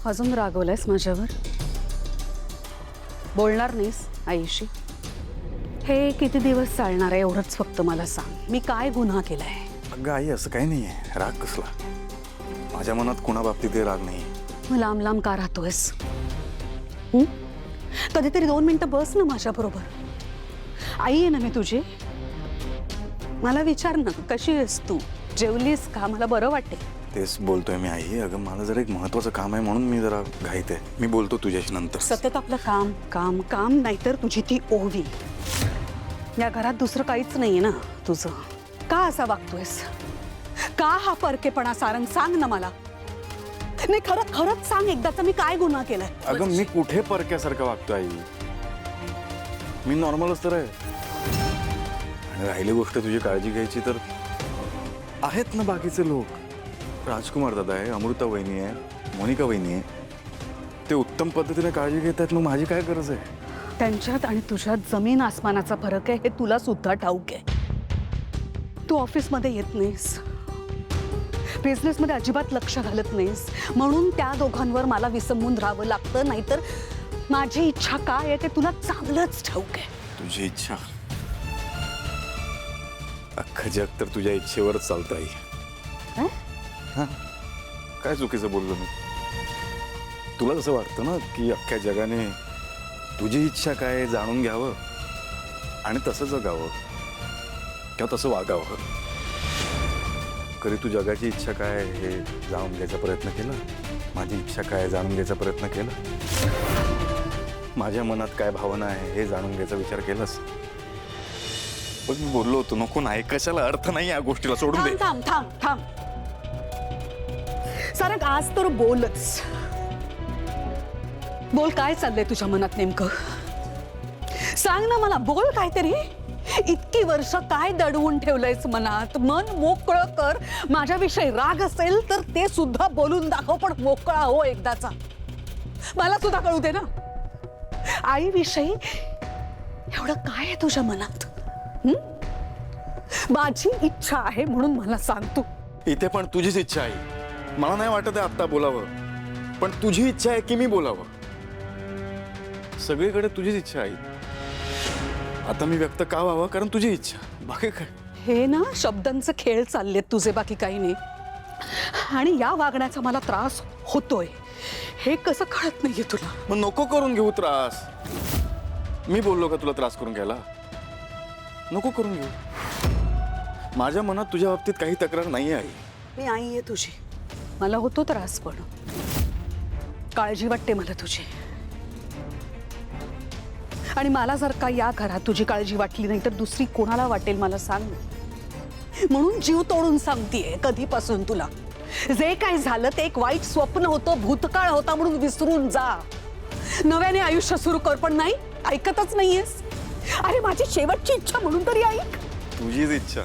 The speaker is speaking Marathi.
अजून रागवलायस माझ्यावर? बोलणार नाहीस आईशी? हे किती दिवस चालणार आहे एवढंच फक्त मला सांग. मी काय गुन्हा केलाय? अगं आई, असं काही नाहीये. राग कसला? माझ्या मनात कुणा बाबतीत राग नाही. मग लांब लांब का राहतोयस? कधीतरी 2 मिनिटं बस ना माझ्या बरोबर. आई आहे ना मी तुझी. मला विचार ना, कशी आहेस तू? जेवलीस का? मला बरं वाटेल. तेच बोलतोय मी आई. अगं मला जरा एक महत्वाचं काम आहे म्हणून मी जरा घाईत आहे. मी बोलतो तुझ्याशी नंतर. सतत आपलं काम काम काम, नाहीतर तुझी ती ओवी. या घरात दुसरं काहीच नाहीये ना तुझं. का असा वागतोयस? का हा परकेपणा? सारंग सांग ना मला. नाही, खरंच खरंच सांग एकदाचा, मी काय गुन्हा केलाय? अगं मी कुठे परक्यासारखं वागतो आई? मी नॉर्मलच तर आहे. आणि राहिली गोष्ट तुझी काळजी घ्यायची तर आहेत ना बाकीचे लोक. राजकुमार दादा आहे, अमृता वहिनी आहे, मोनिका वहिनी आहे. ते उत्तम पद्धतीने काळजी घेत आहेत. मग माझी काय गरज आहे? त्यांच्यात आणि तुझ्यात जमीन आसमानाचा फरक आहे, हे तुला सुद्धा ठाऊक आहे. तू ऑफिसमध्ये येत नाहीस, बिझनेसमध्ये अजिबात लक्ष घालत नाहीस, म्हणून त्या दोघांवर मला विसंबून राहावं लागतं. नाहीतर माझी इच्छा काय आहे ते तुला चांगलंच ठाऊक आहे. तुझी इच्छा? अख्खं जग तर तुझ्या इच्छेवरच चालतं आई. हा, काय चुकीचं बोललो मी? तुला जसं वाटतं ना की अख्ख्या जगाने तुझी इच्छा काय जाणून घ्यावं आणि तसं जगावं किंवा तसं वागावं. कधी तू जगाची इच्छा काय हे जाणून घ्यायचा प्रयत्न केला? माझी इच्छा काय जाणून घ्यायचा प्रयत्न केला? माझ्या मनात काय भावना आहे हे जाणून घ्यायचा विचार केलास? पण मी बोललो होतो नको नाही, कशाला अर्थ नाही या गोष्टीला, सोडून दे. थांब थांब थांब. सारंग आज तर बोलच. बोल, काय चाललंय तुझ्या मनात नेमकं? सांग ना मला, बोल काहीतरी. इतकी वर्ष काय दडवून ठेवलंयस मनात? मन मोकळं कर. माझ्याविषयी राग असेल तर ते सुद्धा बोलून दाखव, पण मोकळा हो एकदाचा. मला सुद्धा कळू दे ना. आईविषयी एवढं काय आहे तुझ्या मनात? माझी इच्छा आहे म्हणून मला सांग तू. इथे पण तुझीच इच्छा आहे. मला नाही वाटत आहे आत्ता बोलावं, पण तुझी इच्छा आहे की मी बोलावं. सगळीकडे तुझीच इच्छा आहे. आता मी व्यक्त का व्हावं? कारण तुझी इच्छा, बाकी काय? हे ना शब्दांचे खेळ चाललेत तुझे, बाकी काही नाही. आणि या वागण्याचा मला त्रास होतोय हे कसं कळत नाहीये तुला? मग नको करून घेऊ त्रास. मी बोललो का तुला त्रास करून घ्यायला? नको करून घेऊ. माझ्या मनात तुझ्या बाबतीत काही तक्रार नाही आहे. मी आई आहे तुझी. मला होतो त्रास, पण काळजी वाटते मला तुझी. आणि मला जर का या घरात तुझी काळजी वाटली नाही तर दुसरी कोणाला वाटेल मला सांग. म्हणून जीव तोडून सांगतेय कधीपासून तुला, जे काय झालं ते एक वाईट स्वप्न होतं, भूतकाळ होता म्हणून विसरून जा. नव्याने आयुष्य सुरू कर. पण नाही, ऐकतच नाहीयेस. अरे माझी शेवटची इच्छा म्हणून तरी ऐक. तुझीच इच्छा.